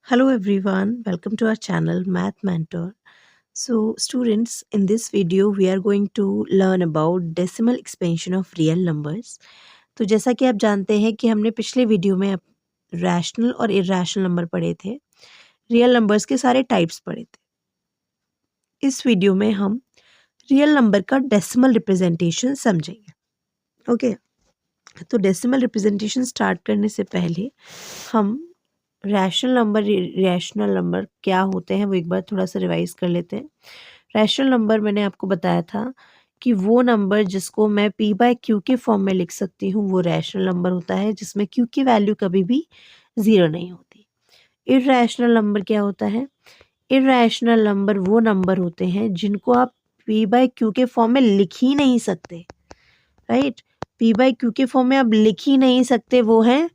Hello everyone, welcome to our channel Math Mentor. So students, in this video we are going to learn about decimal expansion of real numbers. तो जैसा कि आप जानते हैं कि हमने पिछले वीडियो में रैशनल और इरैशनल नंबर पढ़े थे, रियल नंबर्स के सारे टाइप्स पढ़े थे। इस वीडियो में हम रियल नंबर का डेसिमल रिप्रेजेंटेशन समझेंगे। ओके, तो डेसिमल रिप्रेजेंटेशन स्टार्ट करने से पहले हम रैशनल नंबर क्या होते हैं वो एक बार थोड़ा सा रिवाइज कर लेते हैं। रैशनल नंबर मैंने आपको बताया था कि वो नंबर जिसको मैं p बाय क्यू के फॉर्म में लिख सकती हूँ वो रैशनल नंबर होता है, जिसमें q की वैल्यू कभी भी ज़ीरो नहीं होती। इरैशनल नंबर क्या होता है? इरैशनल नंबर वो नंबर होते हैं जिनको आप p बाय क्यू के फॉर्म में लिख ही नहीं सकते, राइट? p बाय क्यू के फॉर्म में आप लिख ही नहीं सकते, वो है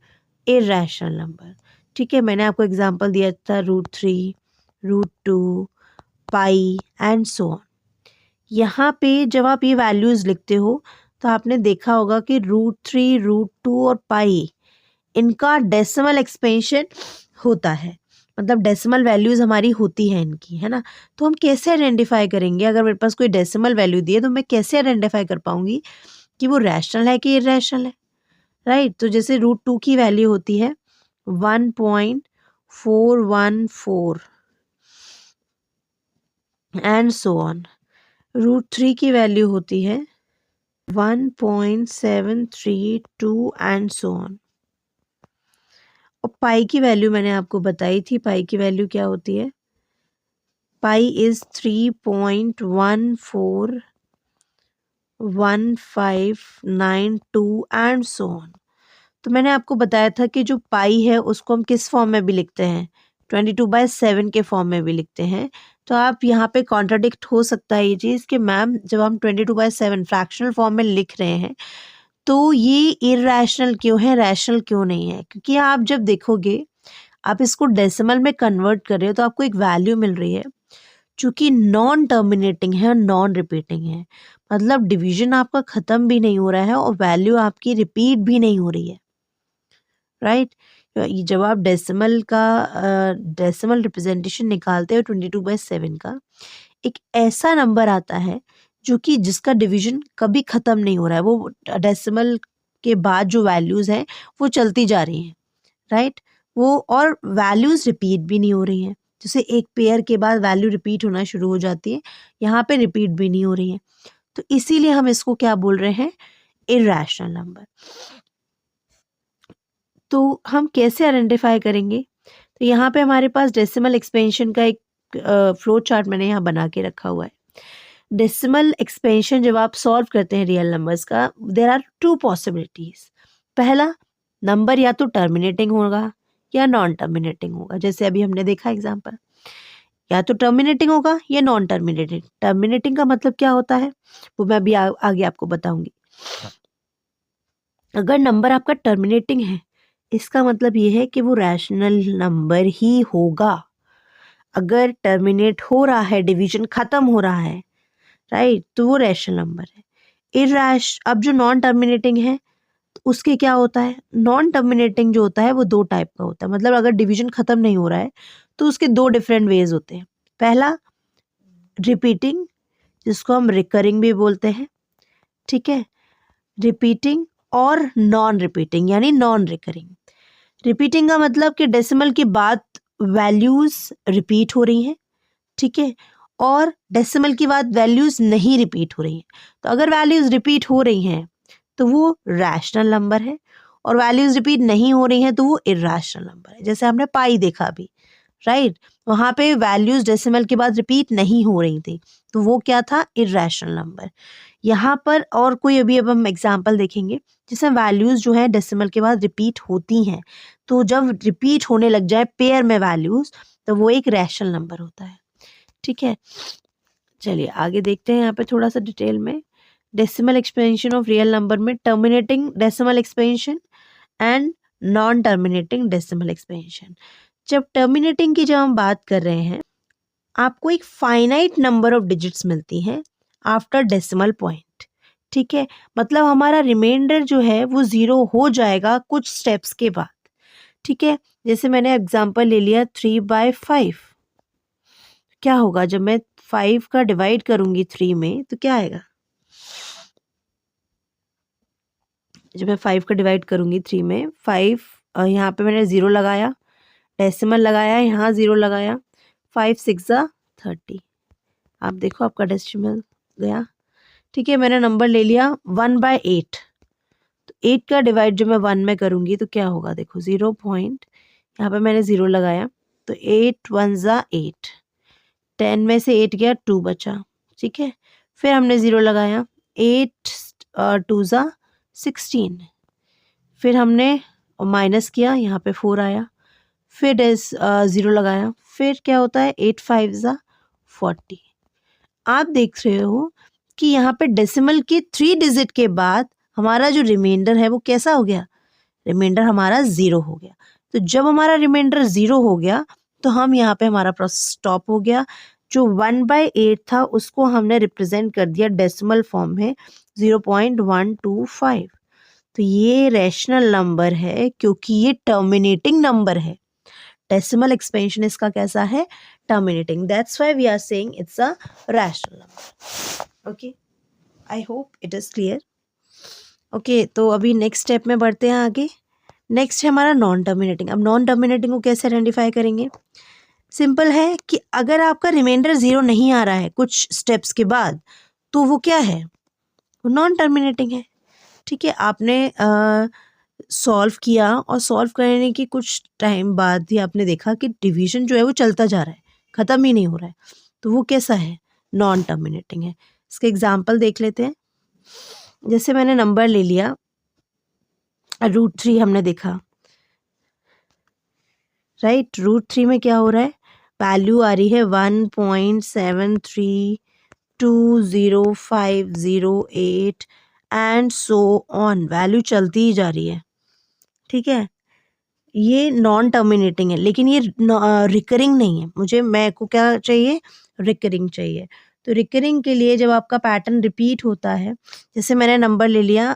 इरैशनल नंबर। ठीक है, मैंने आपको एग्जांपल दिया था √3, √2, पाई एंड सो ऑन। यहाँ पे जब आप ये वैल्यूज़ लिखते हो तो आपने देखा होगा कि √3, √2 और पाई इनका डेसिमल एक्सपेंशन होता है, मतलब डेसिमल वैल्यूज़ हमारी होती है इनकी, है ना? तो हम कैसे आइडेंटिफाई करेंगे? अगर मेरे पास कोई डेसिमल वैल्यू दी है तो मैं कैसे आइडेंटिफाई कर पाऊंगी कि वो रैशनल है कि इरैशनल है, राइट? तो जैसे √2 की वैल्यू होती है 1.414 एंड सो ऑन। √3 की वैल्यू होती है 1.732 एंड सो ऑन। और पाई की वैल्यू मैंने आपको बताई थी, पाई की वैल्यू क्या होती है? Pi is 3.1592 and so on. तो मैंने आपको बताया था कि जो पाई है उसको हम किस फॉर्म में भी लिखते हैं, 22/7 के फॉर्म में भी लिखते हैं। तो आप यहाँ पे कॉन्ट्राडिक्ट हो सकता है ये चीज़ कि मैम जब हम 22/7 फ्रैक्शनल फॉर्म में लिख रहे हैं तो ये इरैशनल क्यों है, रैशनल क्यों नहीं है? क्योंकि आप जब देखोगे, आप इसको डेसिमल में कन्वर्ट कर रहे हो तो आपको एक वैल्यू मिल रही है चूँकि नॉन टर्मिनेटिंग है और नॉन रिपीटिंग है, मतलब डिवीजन आपका ख़त्म भी नहीं हो रहा है और वैल्यू आपकी रिपीट भी नहीं हो रही है, राइट? जब आप डेसिमल रिप्रेजेंटेशन निकालते हो 22/7 का, एक ऐसा नंबर आता है जो कि जिसका डिवीजन कभी ख़त्म नहीं हो रहा है, वो डेसिमल के बाद जो वैल्यूज़ हैं वो चलती जा रही हैं, राइट? वो और वैल्यूज़ रिपीट भी नहीं हो रही हैं। जैसे एक पेयर के बाद वैल्यू रिपीट होना शुरू हो जाती है, यहाँ पे रिपीट भी नहीं हो रही है। तो इसीलिए हम इसको क्या बोल रहे हैं? Irrational number. तो हम कैसे आइडेंटिफाई करेंगे? तो यहाँ पे हमारे पास डेसिमल एक्सपेंशन का एक फ्लो चार्ट मैंने यहाँ बना के रखा हुआ है। डेसिमल एक्सपेंशन जब आप सॉल्व करते हैं रियल नंबर्स का, देयर आर टू पॉसिबिलिटीज। पहला, नंबर या तो टर्मिनेटिंग होगा या नॉन टर्मिनेटिंग होगा। जैसे अभी हमने देखा एग्जांपल, या तो टर्मिनेटिंग होगा या नॉन टर्मिनेटिंग। टर्मिनेटिंग का मतलब क्या होता है वो मैं अभी आगे आपको बताऊंगी। अगर नंबर आपका टर्मिनेटिंग है, इसका मतलब ये है कि वो रैशनल नंबर ही होगा। अगर टर्मिनेट हो रहा है, डिवीजन खत्म हो रहा है, राइट, तो वो रैशनल नंबर है। अब जो नॉन टर्मिनेटिंग है तो उसके क्या होता है? नॉन टर्मिनेटिंग जो होता है वो दो टाइप का होता है, मतलब अगर डिवीजन खत्म नहीं हो रहा है तो उसके दो डिफरेंट वेज होते हैं। पहला, रिपीटिंग, जिसको हम रिकरिंग भी बोलते हैं, ठीक है? रिपीटिंग और नॉन रिपीटिंग यानी नॉन रिकरिंग। रिपीटिंग का मतलब कि डेसिमल के बाद वैल्यूज रिपीट हो रही हैं, ठीक है, और डेसिमल के बाद वैल्यूज नहीं रिपीट हो रही हैं। तो अगर वैल्यूज रिपीट हो रही हैं तो वो रैशनल नंबर है, और वैल्यूज रिपीट नहीं हो रही हैं तो वो इरैशनल नंबर है। जैसे हमने पाई देखा अभी, राइट, वहाँ पे वैल्यूज डेसिमल के बाद रिपीट नहीं हो रही थी, तो वो क्या था? Irrational number. यहाँ पर और कोई अभी अब हम एग्जाम्पल देखेंगे जिसमें वैल्यूज जो है डेसिमल के बाद रिपीट होती हैं। तो जब रिपीट होने लग जाए पेयर में वैल्यूज, तो वो एक रैशनल नंबर होता है, ठीक है? चलिए आगे देखते हैं यहाँ पे थोड़ा सा डिटेल में। Decimal expansion of real number में terminating decimal expansion and non terminating decimal expansion. जब हम बात कर रहे हैं, आपको एक फाइनाइट नंबर ऑफ डिजिट्स मिलती हैं आफ्टर डेसिमल पॉइंट, ठीक है? मतलब हमारा रिमाइंडर जो है वो ज़ीरो हो जाएगा कुछ स्टेप्स के बाद, ठीक है, जैसे मैंने एग्जांपल ले लिया 3/5, क्या होगा जब मैं 5 का डिवाइड करूंगी 3 में तो क्या आएगा? जब मैं 5 का डिवाइड करूंगी 3 में, 5 यहाँ पे मैंने 0 लगाया, डेसिमल लगाया, यहाँ 0 लगाया, 5 6 ज़ा 30। आप देखो आपका डेसिमल गया। ठीक है, मैंने नंबर ले लिया 1/8, तो 8 का डिवाइड जब मैं 1 में करूंगी तो क्या होगा? देखो 0 पॉइंट, यहाँ पे मैंने 0 लगाया, तो 8 1 ज़ा 8, 10 में से 8 गया, 2 बचा। ठीक है, फिर हमने 0 लगाया, 8 2 ज़ा 16, फिर हमने माइनस किया, यहाँ पे 4 आया, फिर 0 लगाया, फिर क्या होता है 8 5 ज़ा 40। आप देख रहे हो कि यहाँ पे डेसिमल के 3 डिजिट के बाद हमारा जो रिमाइंडर है वो कैसा हो गया? रिमाइंडर हमारा 0 हो गया। तो जब हमारा रिमाइंडर 0 हो गया तो हम यहाँ पे हमारा प्रोसेस स्टॉप हो गया। जो 1/8 था उसको हमने रिप्रेजेंट कर दिया डेसिमल फॉर्म में 0.125। तो ये रैशनल नंबर है क्योंकि ये टर्मिनेटिंग नंबर है। डेसिमल एक्सपेंशन इसका कैसा है? Terminating. That's why we are saying it's a rational number. Okay, I hope it is clear. Okay, तो अभी नेक्स्ट स्टेप में बढ़ते हैं आगे। नेक्स्ट है हमारा नॉन टर्मिनेटिंग। अब नॉन टर्मिनेटिंग को कैसे आइडेंटिफाई करेंगे? सिंपल है कि अगर आपका रिमाइंडर 0 नहीं आ रहा है कुछ स्टेप्स के बाद तो वो क्या है? वो नॉन टर्मिनेटिंग है। ठीक है, आपने सॉल्व किया और सॉल्व करने के कुछ टाइम बाद ही आपने देखा कि डिवीजन जो है वो चलता जा रहा है, ख़त्म ही नहीं हो रहा है, तो वो कैसा है? नॉन टर्मिनेटिंग है। इसके एग्जांपल देख लेते हैं। जैसे मैंने नंबर ले लिया √3, हमने देखा राइट, √3 में क्या हो रहा है? वैल्यू आ रही है 1.73205008 एंड सो ऑन, वैल्यू चलती ही जा रही है। ठीक है, ये नॉन टर्मिनेटिंग है, लेकिन ये रिकरिंग नहीं है। मेरे को क्या चाहिए? रिकरिंग चाहिए। तो रिकरिंग के लिए जब आपका पैटर्न रिपीट होता है, जैसे मैंने नंबर ले लिया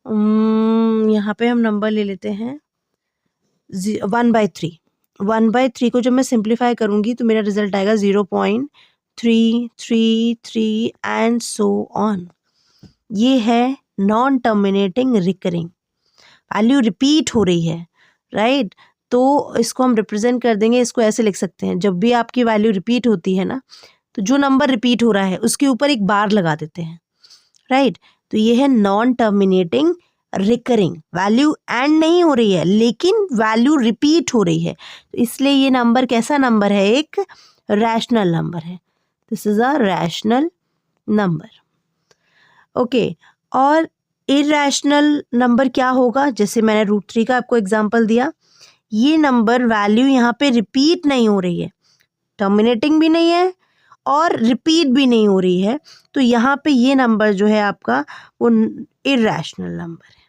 यहाँ पे हम नंबर ले लेते हैं 1/3। 1/3 को जब मैं सिंप्लीफाई करूँगी तो मेरा रिजल्ट आएगा 0.333 एंड सो ऑन। ये है non terminating recurring. Value repeat हो रही है राइट, तो इसको हम रिप्रेजेंट कर देंगे, इसको ऐसे लिख सकते हैं। जब भी आपकी वैल्यू रिपीट होती है ना, तो जो नंबर रिपीट हो रहा है उसके ऊपर एक बार लगा देते हैं राइट। तो ये है non terminating recurring. Value and नहीं हो रही है लेकिन वैल्यू रिपीट हो रही है, तो इसलिए ये नंबर कैसा नंबर है? एक रैशनल नंबर है। This is a rational number. Okay, और इरैशनल नंबर क्या होगा? जैसे मैंने √3 का आपको एग्जांपल दिया, ये नंबर वैल्यू यहाँ पे रिपीट नहीं हो रही है, टर्मिनेटिंग भी नहीं है और रिपीट भी नहीं हो रही है, तो यहाँ पे ये नंबर जो है आपका वो इरैशनल नंबर है।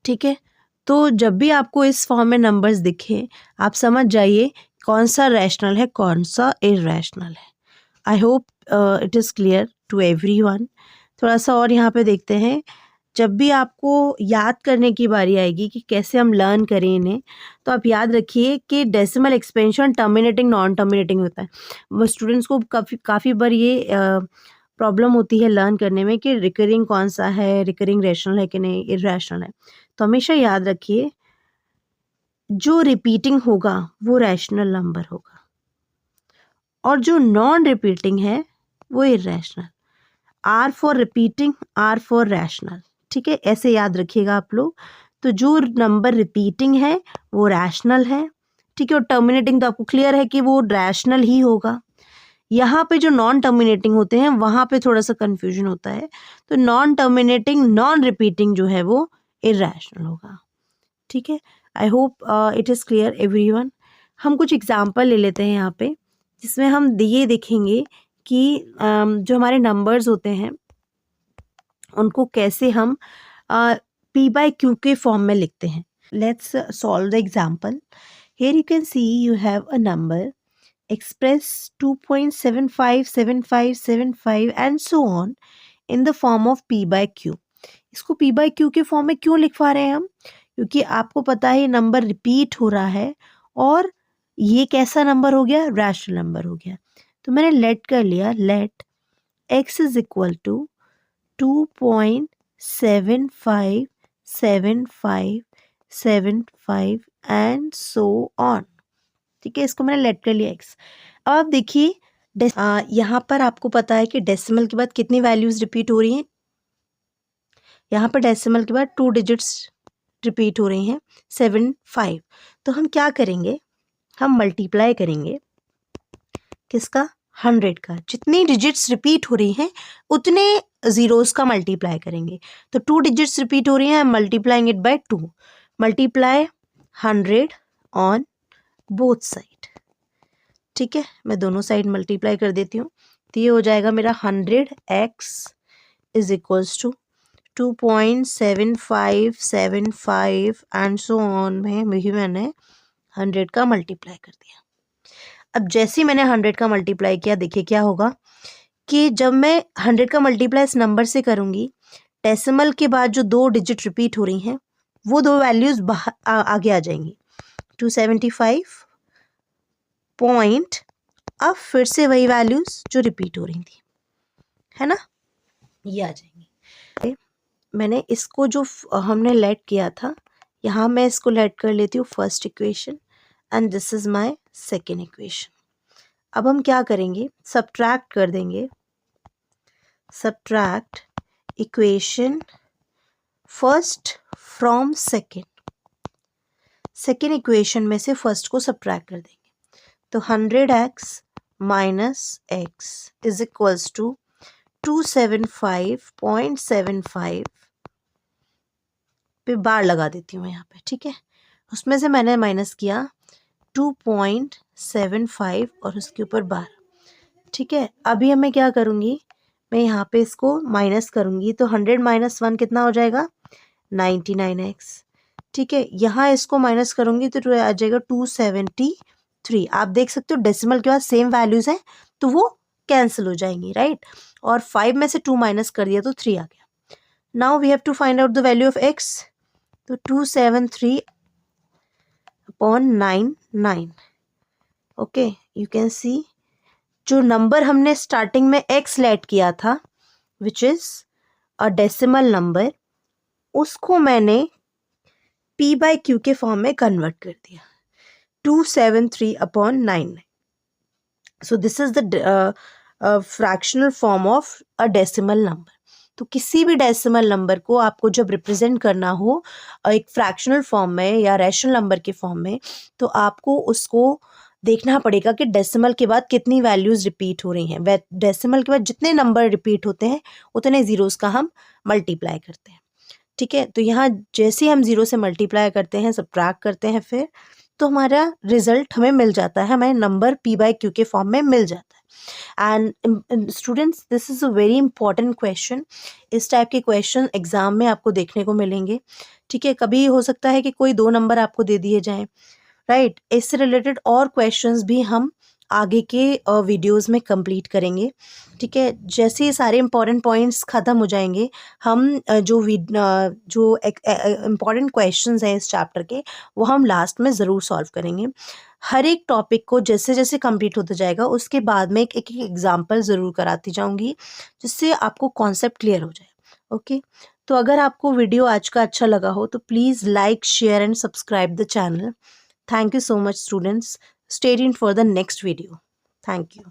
ठीक है, तो जब भी आपको इस फॉर्म में नंबर्स दिखे आप समझ जाइए कौन सा रैशनल है कौन सा इरैशनल है। I hope it is clear to everyone. थोड़ा सा और यहाँ पे देखते हैं। जब भी आपको याद करने की बारी आएगी कि कैसे हम लर्न करें इन्हें, तो आप याद रखिए कि decimal expansion terminating non terminating होता है। वो स्टूडेंट्स को काफ़ी बार ये प्रॉब्लम होती है लर्न करने में कि रिकरिंग कौन सा है, रिकरिंग रैशनल है कि नहीं, इरैशनल है। तो हमेशा याद रखिए जो रिपीटिंग होगा वो रैशनल नंबर होगा और जो नॉन रिपीटिंग है वो irrational. R for repeating, R for rational. ठीक है, ऐसे याद रखिएगा आप लोग। तो जो नंबर रिपीटिंग है वो रैशनल है। ठीक है, और टर्मिनेटिंग तो आपको क्लियर है कि वो रैशनल ही होगा। यहाँ पे जो नॉन टर्मिनेटिंग होते हैं वहाँ पे थोड़ा सा कंफ्यूजन होता है। तो नॉन टर्मिनेटिंग नॉन रिपीटिंग जो है वो इरैशनल होगा। ठीक है, I hope it is clear everyone. हम कुछ एग्जांपल ले लेते हैं यहाँ पे, जिसमें हम ये देखेंगे कि जो हमारे नंबर्स होते हैं उनको कैसे हम P/Q के फॉर्म में लिखते हैं। Let's solve the example. Here you can see you have a number express 2.757575 and so on in the form of P/Q. इसको पी बाई क्यू के फॉर्म में क्यों लिखवा रहे हैं हम? क्योंकि आपको पता है ये नंबर रिपीट हो रहा है और ये कैसा नंबर हो गया? रैशनल नंबर हो गया। तो मैंने लेट कर लिया, let x is equal to 2.757575 and so on. ठीक है, इसको मैंने लेट कर लिया x। अब देखिए यहाँ पर आपको पता है कि डेसिमल के बाद कितनी वैल्यूज रिपीट हो रही हैं? यहाँ पर डेसिमल के बाद 2 डिजिट्स रिपीट हो रही हैं, 7 5। तो हम क्या करेंगे? हम मल्टीप्लाई करेंगे किसका? 100 का। जितनी डिजिट्स रिपीट हो रही हैं उतने जीरोस का मल्टीप्लाई करेंगे। तो 2 डिजिट्स रिपीट हो रही हैं, multiplying it by 2। Multiply 100 on both side. ठीक है, मैं दोनों साइड मल्टीप्लाई कर देती हूँ। तो ये हो जाएगा मेरा 100x is equals to 2.7575 and so on में मैंने 100 का मल्टीप्लाई कर दिया। अब जैसे ही मैंने 100 का मल्टीप्लाई किया, देखिए क्या होगा कि जब मैं 100 का मल्टीप्लाई इस नंबर से करूँगी, डेसिमल के बाद जो 2 डिजिट रिपीट हो रही हैं वो 2 वैल्यूज़ आगे आ जाएंगी। 275 पॉइंट, अब फिर से वही वैल्यूज़ जो रिपीट हो रही थी, है ना, ये आ जाएंगी। मैंने इसको जो हमने लेट किया था, यहाँ मैं इसको लेट कर लेती हूँ first equation and this is my second equation. अब हम क्या करेंगे? सब्ट्रैक्ट कर देंगे। Subtract equation first from second. Second equation में से फर्स्ट को सब्ट्रैक्ट कर देंगे। तो 100x minus x is equals to 275.75 पे बार लगा देती हूँ यहाँ पे। ठीक है, उसमें से मैंने माइनस किया 2.75 और उसके ऊपर बार। ठीक है, अभी मैं क्या करूँगी? मैं यहाँ पे इसको माइनस करूँगी। तो 100 माइनस 1 कितना हो जाएगा? 99x। ठीक है, यहाँ इसको माइनस करूँगी तो आ जाएगा 273। आप देख सकते हो डेसिमल के बाद सेम वैल्यूज़ हैं तो वो कैंसिल हो जाएंगी, राइट। और 5 में से 2 माइनस कर दिया तो 3 आ गया। Now we have to find out the value of x। तो 273/99। ओके, यू कैन सी जो नंबर हमने स्टार्टिंग में x लेट किया था which is a decimal number, उसको मैंने p बाई क्यू के फॉर्म में कन्वर्ट कर दिया, 273/99। So this is the fractional form of a decimal number. तो किसी भी डेसिमल नंबर को आपको जब रिप्रेजेंट करना हो एक फ्रैक्शनल फॉर्म में या रैशनल नंबर के फॉर्म में, तो आपको उसको देखना पड़ेगा कि डेसिमल के बाद कितनी वैल्यूज़ रिपीट हो रही हैं। डेसिमल के बाद जितने नंबर रिपीट होते हैं उतने ज़ीरोज़ का हम मल्टीप्लाई करते हैं। ठीक है, तो यहाँ जैसे ही हम ज़ीरो से मल्टीप्लाई करते हैं, सब्ट्रैक्ट करते हैं, फिर तो हमारा रिजल्ट हमें मिल जाता है, हमें नंबर p बाई क्यू के फॉर्म में मिल जाता है। And students, this is a very important question. इस टाइप के क्वेश्चन एग्जाम में आपको देखने को मिलेंगे। ठीक है, कभी हो सकता है कि कोई 2 नंबर आपको दे दिए जाएं, राइट। इससे रिलेटेड और क्वेश्चंस भी हम आगे के वीडियोस में कंप्लीट करेंगे। ठीक है, जैसे ये सारे इंपॉर्टेंट पॉइंट्स ख़त्म हो जाएंगे, हम जो इम्पॉर्टेंट क्वेश्चंस हैं इस चैप्टर के, वो हम लास्ट में ज़रूर सॉल्व करेंगे। हर एक टॉपिक को जैसे जैसे कंप्लीट होता जाएगा उसके बाद में एक एक एग्जाम्पल ज़रूर कराती जाऊँगी, जिससे आपको कॉन्सेप्ट क्लियर हो जाए। ओके, तो अगर आपको वीडियो आज का अच्छा लगा हो तो please like, share and subscribe the channel. Thank you so much, students. Stay tuned for the next video. Thank you.